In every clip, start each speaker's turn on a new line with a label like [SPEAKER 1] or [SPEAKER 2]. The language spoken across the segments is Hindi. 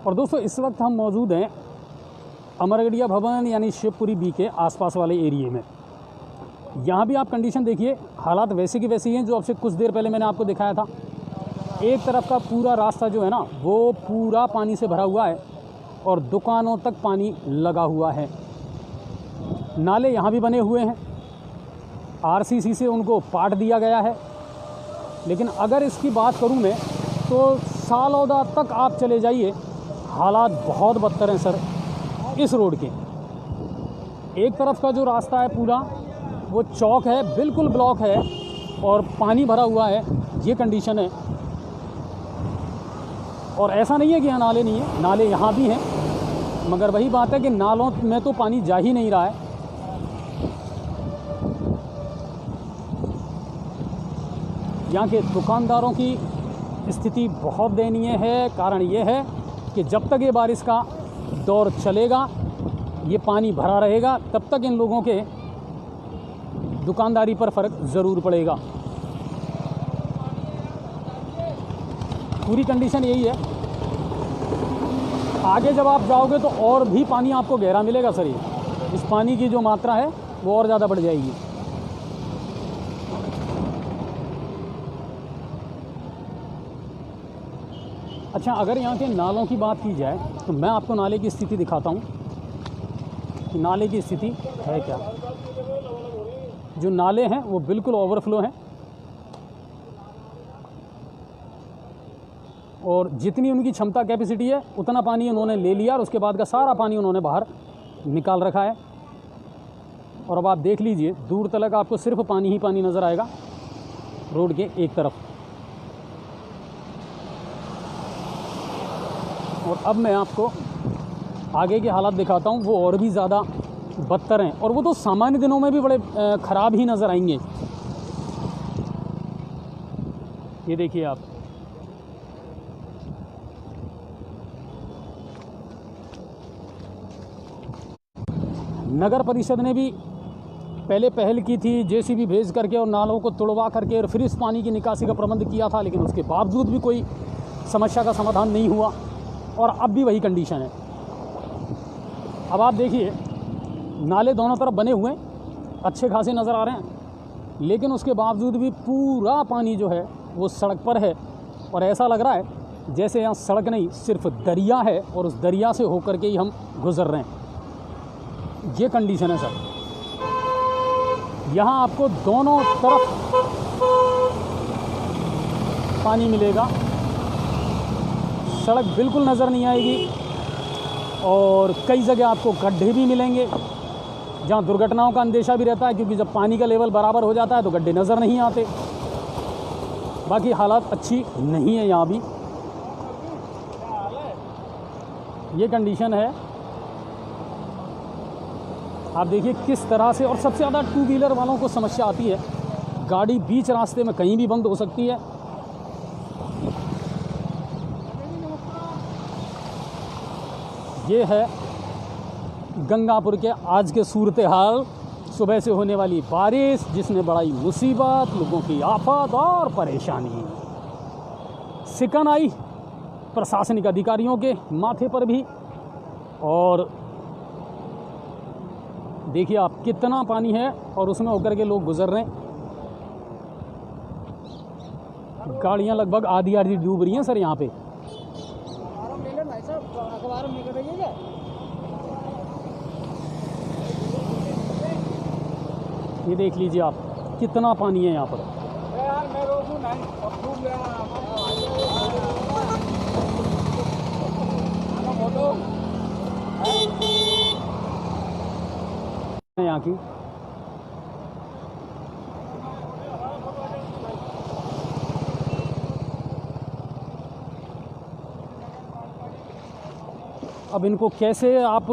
[SPEAKER 1] और दोस्तों इस वक्त हम मौजूद हैं अमरगढ़िया भवन यानी शिवपुरी बी के आसपास वाले एरिए में। यहाँ भी आप कंडीशन देखिए, हालात वैसे की वैसे ही हैं जो आपसे कुछ देर पहले मैंने आपको दिखाया था। एक तरफ का पूरा रास्ता जो है ना वो पूरा पानी से भरा हुआ है और दुकानों तक पानी लगा हुआ है। नाले यहाँ भी बने हुए हैं, आरसीसी से उनको पाट दिया गया है। लेकिन अगर इसकी बात करूँ मैं तो सालौदा तक आप चले जाइए, हालात बहुत बदतर हैं सर। इस रोड के एक तरफ का जो रास्ता है पूरा वो चौक है, बिल्कुल ब्लॉक है और पानी भरा हुआ है, ये कंडीशन है। और ऐसा नहीं है कि यहाँ नाले नहीं है, नाले यहाँ भी हैं, मगर वही बात है कि नालों में तो पानी जा ही नहीं रहा है। यहाँ के दुकानदारों की स्थिति बहुत दयनीय है। कारण ये है कि जब तक ये बारिश का दौर चलेगा, ये पानी भरा रहेगा, तब तक इन लोगों के दुकानदारी पर फ़र्क ज़रूर पड़ेगा। पूरी कंडीशन यही है। आगे जब आप जाओगे तो और भी पानी आपको गहरा मिलेगा सर। ये इस पानी की जो मात्रा है वो और ज़्यादा बढ़ जाएगी। अच्छा, अगर यहाँ के नालों की बात की जाए तो मैं आपको नाले की स्थिति दिखाता हूँ कि नाले की स्थिति है क्या। जो नाले हैं वो बिल्कुल ओवरफ्लो हैं और जितनी उनकी क्षमता कैपेसिटी है उतना पानी उन्होंने ले लिया और उसके बाद का सारा पानी उन्होंने बाहर निकाल रखा है। और अब आप देख लीजिए, दूर तक आपको सिर्फ पानी ही पानी नज़र आएगा रोड के एक तरफ। और अब मैं आपको आगे के हालात दिखाता हूँ, वो और भी ज़्यादा बदतर हैं और वो तो सामान्य दिनों में भी बड़े ख़राब ही नज़र आएंगे। ये देखिए आप, नगर परिषद ने भी पहले पहल की थी जेसीबी भेज करके और नालों को तोड़वा करके और फिर इस पानी की निकासी का प्रबंध किया था, लेकिन उसके बावजूद भी कोई समस्या का समाधान नहीं हुआ और अब भी वही कंडीशन है। अब आप देखिए, नाले दोनों तरफ बने हुए अच्छे खासे नज़र आ रहे हैं, लेकिन उसके बावजूद भी पूरा पानी जो है वो सड़क पर है और ऐसा लग रहा है जैसे यहाँ सड़क नहीं सिर्फ दरिया है और उस दरिया से होकर के ही हम गुज़र रहे हैं। ये कंडीशन है सर। यहाँ आपको दोनों तरफ पानी मिलेगा, सड़क बिल्कुल नज़र नहीं आएगी और कई जगह आपको गड्ढे भी मिलेंगे जहाँ दुर्घटनाओं का अंदेशा भी रहता है, क्योंकि जब पानी का लेवल बराबर हो जाता है तो गड्ढे नज़र नहीं आते। बाकी हालात अच्छी नहीं है यहाँ भी, ये कंडीशन है। आप देखिए किस तरह से, और सबसे ज़्यादा टू व्हीलर वालों को समस्या आती है। गाड़ी बीच रास्ते में कहीं भी बंद हो सकती है। ये है गंगापुर के आज के सूरत हाल। सुबह से होने वाली बारिश जिसने बढ़ाई मुसीबत, लोगों की आफत और परेशानी। सिकन आई प्रशासनिक अधिकारियों के माथे पर भी। और देखिए आप कितना पानी है और उसमें होकर के लोग गुजर रहे हैं। गाड़ियां लगभग आधी आधी डूब रही हैं सर यहाँ पे। ये देख लीजिए आप कितना पानी है यहाँ पर। यहाँ की अब इनको कैसे आप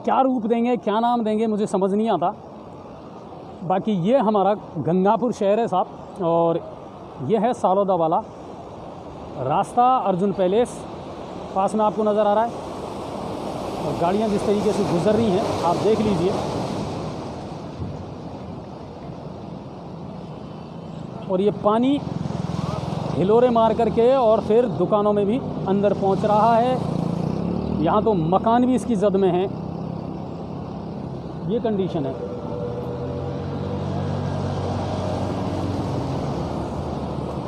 [SPEAKER 1] क्या रूप देंगे, क्या नाम देंगे, मुझे समझ नहीं आता। बाकी ये हमारा गंगापुर शहर है साहब और ये है सालौदा वाला रास्ता। अर्जुन पैलेस पास में आपको नज़र आ रहा है और गाड़ियाँ जिस तरीके से गुजर रही हैं आप देख लीजिए। और ये पानी हिलोरे मार करके और फिर दुकानों में भी अंदर पहुंच रहा है। यहाँ तो मकान भी इसकी जद में हैं। ये कंडीशन है।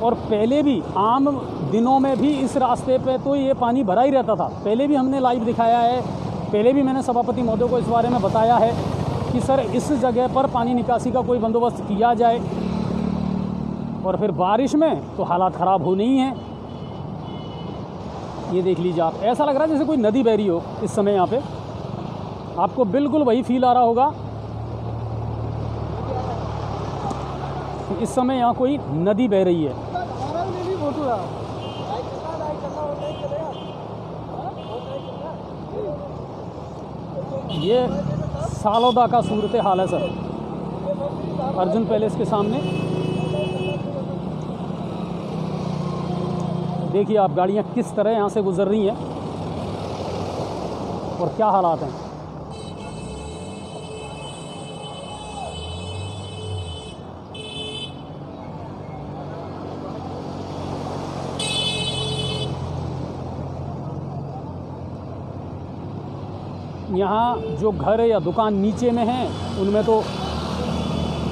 [SPEAKER 1] और पहले भी आम दिनों में भी इस रास्ते पे तो ये पानी भरा ही रहता था। पहले भी हमने लाइव दिखाया है, पहले भी मैंने सभापति महोदय को इस बारे में बताया है कि सर इस जगह पर पानी निकासी का कोई बंदोबस्त किया जाए। और फिर बारिश में तो हालात ख़राब होने ही हैं। ये देख लीजिए आप, ऐसा लग रहा है जैसे कोई नदी बह रही हो इस समय यहाँ पे। आपको बिल्कुल वही फील आ रहा होगा कि इस समय यहाँ कोई नदी बह रही है। ये सालोदा का सूरत हाल है सर, अर्जुन पैलेस के सामने। देखिए आप गाड़ियाँ किस तरह यहाँ से गुजर रही हैं और क्या हालात हैं। यहाँ जो घर है या दुकान नीचे में है उनमें तो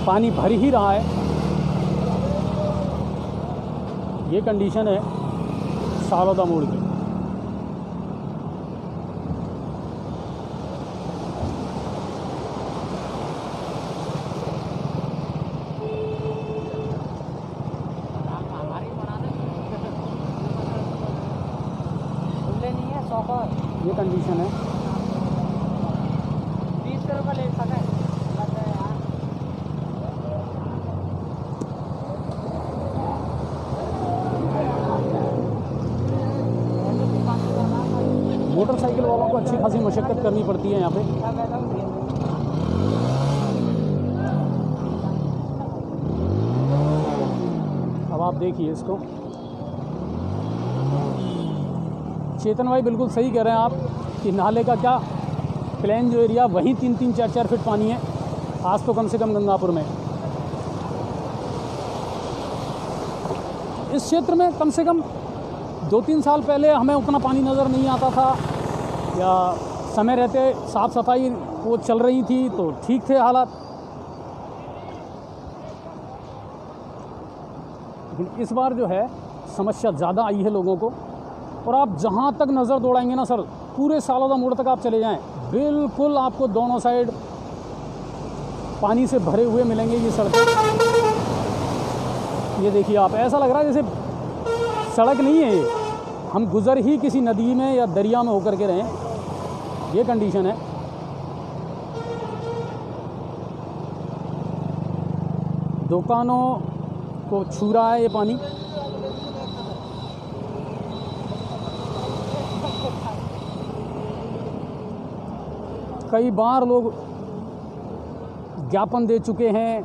[SPEAKER 1] पानी भर ही रहा है। ये कंडीशन है सालोदा मोड़ की। ये कंडीशन है। मोटरसाइकिल वालों को अच्छी खासी मशक्कत करनी पड़ती है यहाँ पे। अब आप देखिए इसको। चेतन भाई बिल्कुल सही कह रहे हैं आप कि नाले का क्या प्लेन जो एरिया वहीं 3-3, 4-4 फीट पानी है। आज तो कम से कम गंगापुर में इस क्षेत्र में कम से कम 2-3 साल पहले हमें उतना पानी नज़र नहीं आता था, या समय रहते साफ़ सफाई वो चल रही थी तो ठीक थे हालात। लेकिन इस बार जो है समस्या ज़्यादा आई है लोगों को। और आप जहाँ तक नज़र दौड़ाएंगे ना सर, पूरे सालोदा मोड़ तक आप चले जाएं, बिल्कुल आपको दोनों साइड पानी से भरे हुए मिलेंगे ये सड़कें। ये देखिए आप, ऐसा लग रहा है जैसे सड़क नहीं है ये, हम गुज़र ही किसी नदी में या दरिया में होकर के रहें। ये कंडीशन है। दुकानों को छू रहा है ये पानी। कई बार लोग ज्ञापन दे चुके हैं,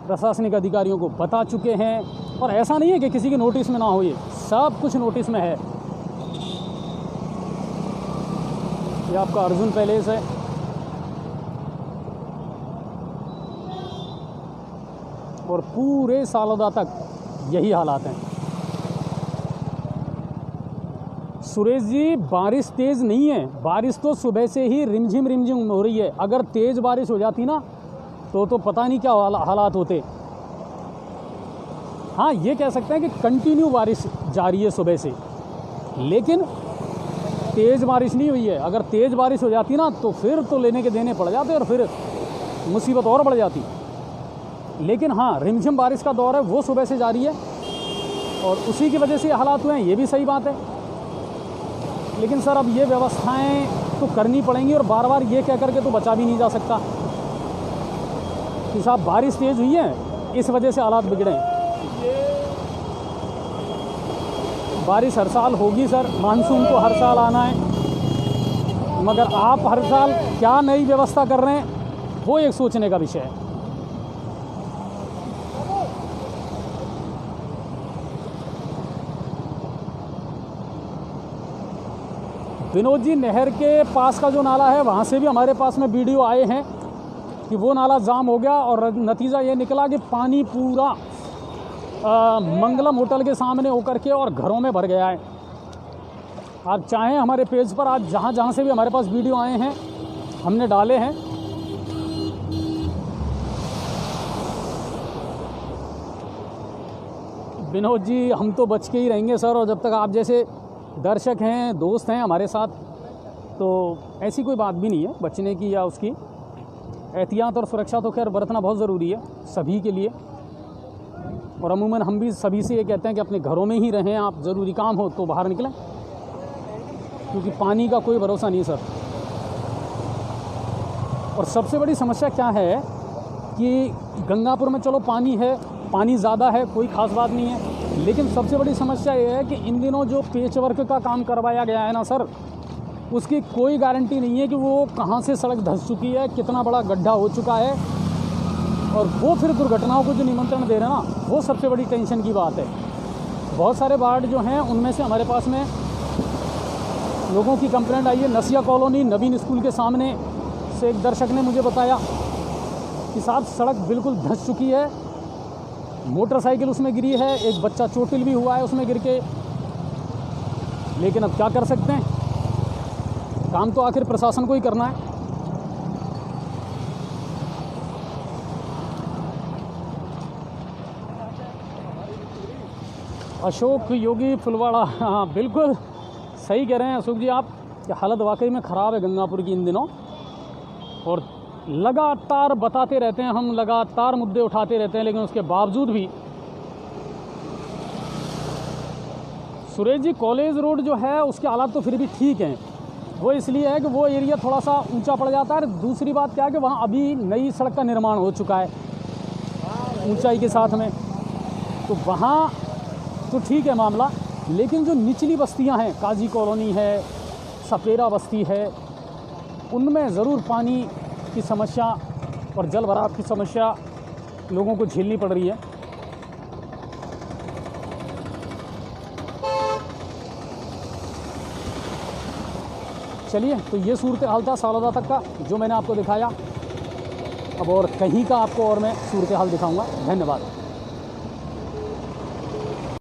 [SPEAKER 1] प्रशासनिक अधिकारियों को बता चुके हैं, और ऐसा नहीं है कि किसी के नोटिस में ना हो, ये सब कुछ नोटिस में है। ये आपका अर्जुन पैलेस है। और पूरे सालोदा तक यही हालात हैं। सुरेश जी, बारिश तेज़ नहीं है, बारिश तो सुबह से ही रिमझिम रिमझिम हो रही है। अगर तेज़ बारिश हो जाती ना तो पता नहीं क्या हालात होते। हाँ, ये कह सकते हैं कि कंटिन्यू बारिश जारी है सुबह से, लेकिन तेज़ बारिश नहीं हुई है। अगर तेज़ बारिश हो जाती ना तो फिर तो लेने के देने पड़ जाते और फिर मुसीबत और बढ़ जाती। लेकिन हाँ, रिमझिम बारिश का दौर है, वो सुबह से जारी है और उसी की वजह से हालात हुए हैं, ये भी सही बात है। लेकिन सर अब ये व्यवस्थाएं तो करनी पड़ेंगी, और बार बार ये कह करके तो बचा भी नहीं जा सकता कि साहब बारिश तेज़ हुई है इस वजह से हालात बिगड़े हैं। बारिश हर साल होगी सर, मानसून को हर साल आना है, मगर आप हर साल क्या नई व्यवस्था कर रहे हैं वो एक सोचने का विषय है। विनोद जी, नहर के पास का जो नाला है वहाँ से भी हमारे पास में वीडियो आए हैं कि वो नाला जाम हो गया और नतीजा ये निकला कि पानी पूरा मंगलम होटल के सामने होकर के और घरों में भर गया है। आप चाहें हमारे पेज पर आज जहाँ जहाँ से भी हमारे पास वीडियो आए हैं हमने डाले हैं। विनोद जी हम तो बच के ही रहेंगे सर, और जब तक आप जैसे दर्शक हैं दोस्त हैं हमारे साथ तो ऐसी कोई बात भी नहीं है बचने की या उसकी। एहतियात और सुरक्षा तो खैर बरतना बहुत ज़रूरी है सभी के लिए, और अमूमन हम भी सभी से ये कहते हैं कि अपने घरों में ही रहें। आप ज़रूरी काम हो तो बाहर निकलें, क्योंकि पानी का कोई भरोसा नहीं सर। और सबसे बड़ी समस्या क्या है कि गंगापुर में चलो पानी है, पानी ज़्यादा है, कोई ख़ास बात नहीं है, लेकिन सबसे बड़ी समस्या ये है कि इन दिनों जो पेच वर्क का काम करवाया गया है ना सर, उसकी कोई गारंटी नहीं है कि वो कहाँ से सड़क धंस चुकी है, कितना बड़ा गड्ढा हो चुका है, और वो फिर दुर्घटनाओं को जो निमंत्रण दे रहे हैं ना, वो सबसे बड़ी टेंशन की बात है। बहुत सारे वार्ड जो हैं उनमें से हमारे पास में लोगों की कंप्लेंट आई है। नसिया कॉलोनी नवीन स्कूल के सामने से एक दर्शक ने मुझे बताया कि साहब सड़क बिल्कुल धंस चुकी है, मोटरसाइकिल उसमें गिरी है, एक बच्चा चोटिल भी हुआ है उसमें गिर के। लेकिन अब क्या कर सकते हैं, काम तो आखिर प्रशासन को ही करना है। अशोक योगी फुलवाड़ा, हाँ बिल्कुल सही कह रहे हैं अशोक जी आप कि हालत वाकई में ख़राब है गंगापुर की इन दिनों, और लगातार बताते रहते हैं हम, लगातार मुद्दे उठाते रहते हैं, लेकिन उसके बावजूद भी सुरेश जी कॉलेज रोड जो है उसके हालात तो फिर भी ठीक हैं। वो इसलिए है कि वो एरिया थोड़ा सा ऊंचा पड़ जाता है। दूसरी बात क्या है कि वहाँ अभी नई सड़क का निर्माण हो चुका है ऊंचाई के साथ में, तो वहाँ तो ठीक है मामला। लेकिन जो निचली बस्तियाँ हैं, काजी कॉलोनी है, सपेरा बस्ती है, उनमें ज़रूर पानी की समस्या और जल भराव की समस्या लोगों को झेलनी पड़ रही है। चलिए, तो ये सूरत हाल था सालादा तक का जो मैंने आपको दिखाया। अब और कहीं का आपको और मैं सूरत हाल दिखाऊंगा। धन्यवाद।